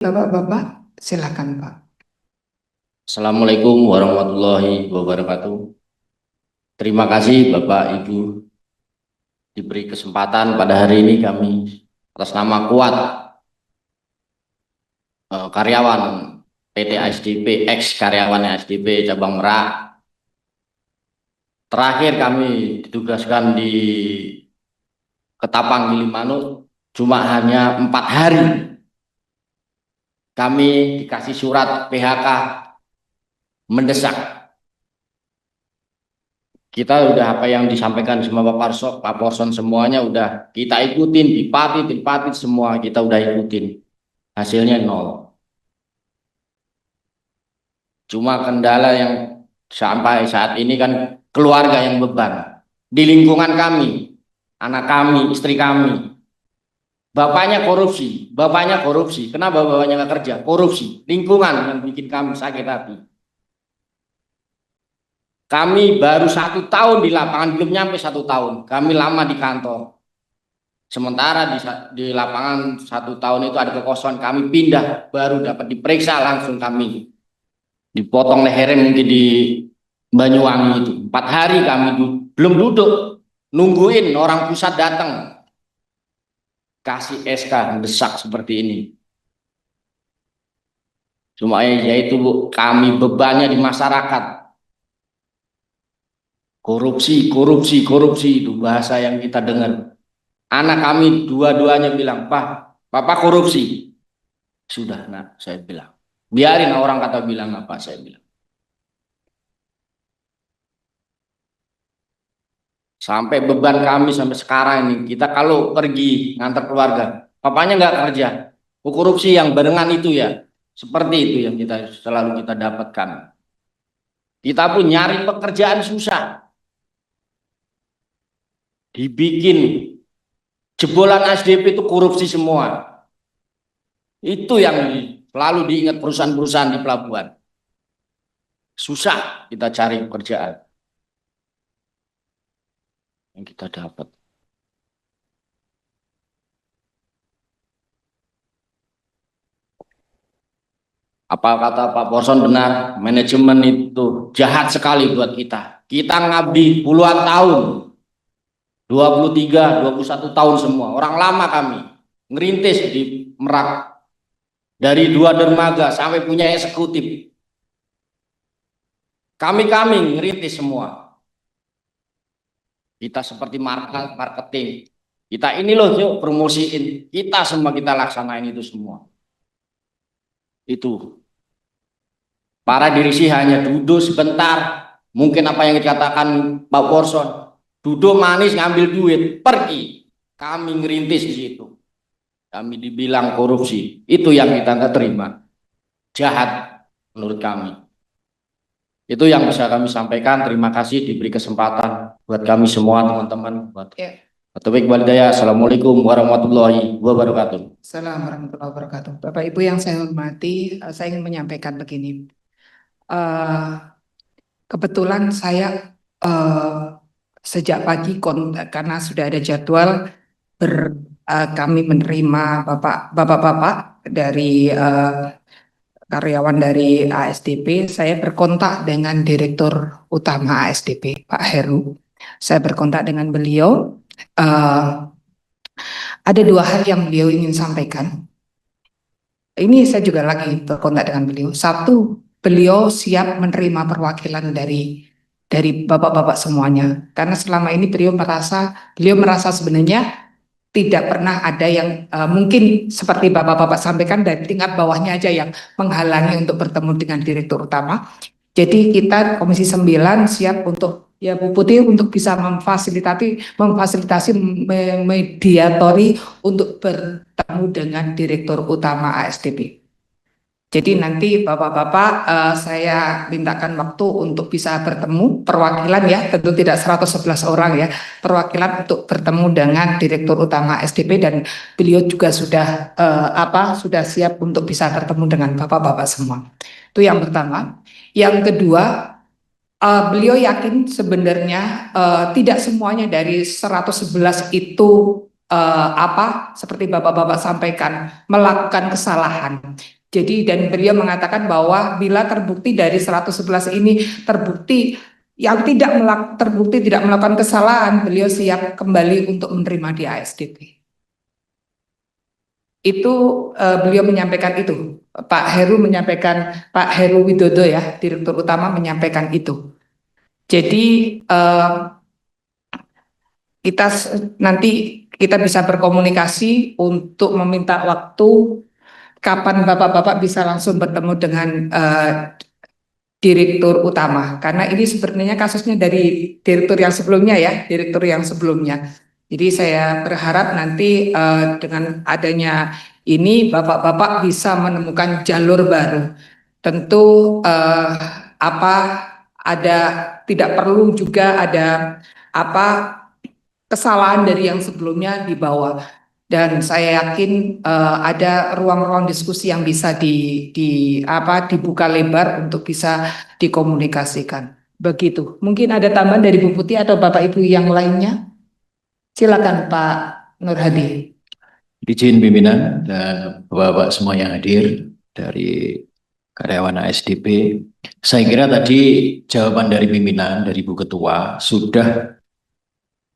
Bapak-bapak, silakan Pak. Assalamualaikum warahmatullahi wabarakatuh. Terima kasih Bapak Ibu diberi kesempatan pada hari ini kami atas nama Kuat karyawan PT ASDP, ex karyawan ASDP cabang Merak. Terakhir kami ditugaskan di Ketapang Gilimanuk cuma hanya 4 hari. Kami dikasih surat PHK mendesak. Kita udah apa yang disampaikan sama Pak Porson semuanya udah kita ikutin, dipatit semua kita udah ikutin. Hasilnya nol. Cuma kendala yang sampai saat ini kan keluarga yang beban. Di lingkungan kami, anak kami, istri kami, bapaknya korupsi. Kenapa bapaknya nggak kerja? Korupsi. Lingkungan yang bikin kami sakit hati. Kami baru 1 tahun di lapangan, belum nyampe 1 tahun. Kami lama di kantor. Sementara di lapangan 1 tahun itu ada kekosongan, kami pindah, baru dapat diperiksa langsung kami. Dipotong lehernya mungkin di Banyuwangi itu. 4 hari kami belum duduk, nungguin orang pusat datang. Kasih SK, desak seperti ini. Cuma ya itu Bu, kami bebannya di masyarakat. Korupsi itu bahasa yang kita dengar. Anak kami dua-duanya bilang, Pak, Bapak korupsi. Sudah, nah, saya bilang. Biarin orang kata bilang apa, saya bilang. Sampai beban kami sampai sekarang ini, kita kalau pergi ngantar keluarga, papanya nggak kerja. Korupsi yang barengan itu ya, seperti itu yang kita selalu kita dapatkan. Kita pun nyari pekerjaan susah. Dibikin jebolan ASDP itu korupsi semua. Itu yang selalu diingat perusahaan-perusahaan di pelabuhan. Susah kita cari pekerjaan yang kita dapat. Apa kata Pak Porson benar, manajemen itu jahat sekali buat kita. Kita ngabdi puluhan tahun, 23, 21 tahun semua. Orang lama kami, ngerintis di Merak. Dari 2 dermaga sampai punya eksekutif. Kami ngerintis semua. Kita seperti marketing. Kita ini loh yuk promosiin. Kita semua kita laksanain itu semua. Itu. Para dirisi hanya duduk sebentar. Mungkin apa yang dikatakan Pak Porson. Duduk manis ngambil duit. Pergi. Kami ngerintis di situ. Kami dibilang korupsi. Itu yang kita nggak terima. Jahat menurut kami. Itu yang bisa kami sampaikan. Terima kasih diberi kesempatan buat kami semua teman-teman. Assalamualaikum warahmatullahi wabarakatuh. Assalamualaikum warahmatullahi wabarakatuh. Bapak Ibu yang saya hormati, saya ingin menyampaikan begini. Kebetulan saya sejak pagi karena sudah ada jadwal kami menerima bapak-bapak dari karyawan dari ASDP. Saya berkontak dengan Direktur Utama ASDP, Pak Heru. Saya berkontak dengan beliau. Ada 2 hal yang beliau ingin sampaikan. Ini saya juga lagi berkontak dengan beliau. Satu, beliau siap menerima perwakilan dari bapak-bapak semuanya. Karena selama ini beliau merasa sebenarnya tidak pernah ada yang mungkin seperti bapak-bapak sampaikan dari tingkat bawahnya aja yang menghalangi untuk bertemu dengan Direktur Utama. Jadi kita Komisi 9 siap untuk ya Bu Putih untuk bisa memfasilitasi mediatori untuk bertemu dengan Direktur Utama ASDP. Jadi nanti bapak-bapak saya mintakan waktu untuk bisa bertemu perwakilan ya, tentu tidak 111 orang ya, perwakilan untuk bertemu dengan Direktur Utama SDP dan beliau juga sudah sudah siap untuk bisa bertemu dengan bapak-bapak semua. Itu yang pertama. Yang kedua, beliau yakin sebenarnya tidak semuanya dari 111 itu seperti Bapak-Bapak sampaikan, melakukan kesalahan. Jadi dan beliau mengatakan bahwa bila terbukti dari 111 ini terbukti yang terbukti tidak melakukan kesalahan, beliau siap kembali untuk menerima di ASDP. Itu beliau menyampaikan itu. Pak Heru Widodo ya, Direktur Utama menyampaikan itu. Jadi nanti kita bisa berkomunikasi untuk meminta waktu kapan Bapak-Bapak bisa langsung bertemu dengan Direktur Utama, karena ini sebenarnya kasusnya dari direktur yang sebelumnya. Jadi saya berharap nanti dengan adanya ini Bapak-Bapak bisa menemukan jalur baru. Tentu ada tidak perlu juga ada kesalahan dari yang sebelumnya dibawa. Dan saya yakin ada ruang-ruang diskusi yang bisa dibuka lebar untuk bisa dikomunikasikan. Begitu. Mungkin ada tambahan dari Bu Putih atau Bapak Ibu yang lainnya. Silakan Pak Nur Hadi. Izin pimpinan dan Bapak-Bapak semua yang hadir dari karyawan ASDP. Saya kira tadi jawaban dari pimpinan, dari Bu Ketua sudah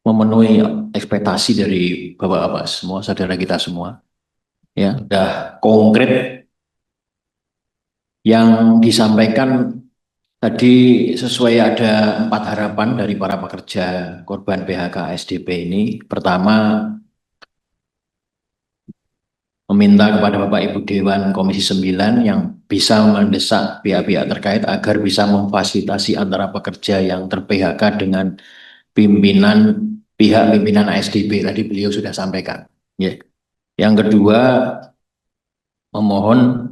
memenuhi ekspektasi dari Bapak-Bapak semua, saudara kita semua. Ya, sudah konkret yang disampaikan tadi sesuai ada 4 harapan dari para pekerja korban PHK ASDP ini. Pertama, meminta kepada Bapak Ibu Dewan Komisi 9 yang bisa mendesak pihak-pihak terkait agar bisa memfasilitasi antara pekerja yang ter-PHK dengan pihak pimpinan ASDP. Tadi beliau sudah sampaikan. Ya. Yang kedua, memohon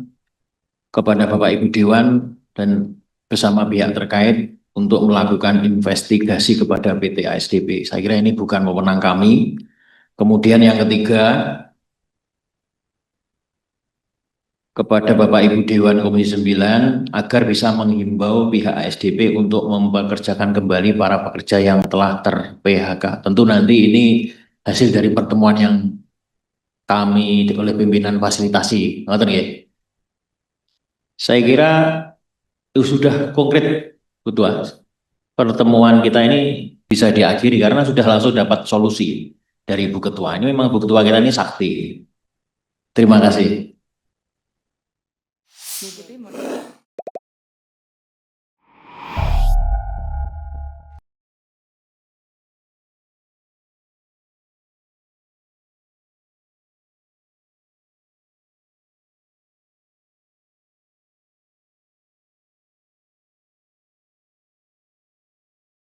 kepada Bapak Ibu Dewan dan bersama pihak terkait untuk melakukan investigasi kepada PT ASDP. Saya kira ini bukan wewenang kami. Kemudian yang ketiga, kepada Bapak Ibu Dewan Komisi 9 agar bisa menghimbau pihak ASDP untuk mempekerjakan kembali para pekerja yang telah ter-PHK. Tentu nanti ini hasil dari pertemuan yang kami oleh pimpinan fasilitasi. Saya kira itu sudah konkret, Ketua. Pertemuan kita ini bisa diakhiri karena sudah langsung dapat solusi dari Bu Ketua. Ini memang Bu Ketua kita ini sakti. Terima kasih. Bu Putih,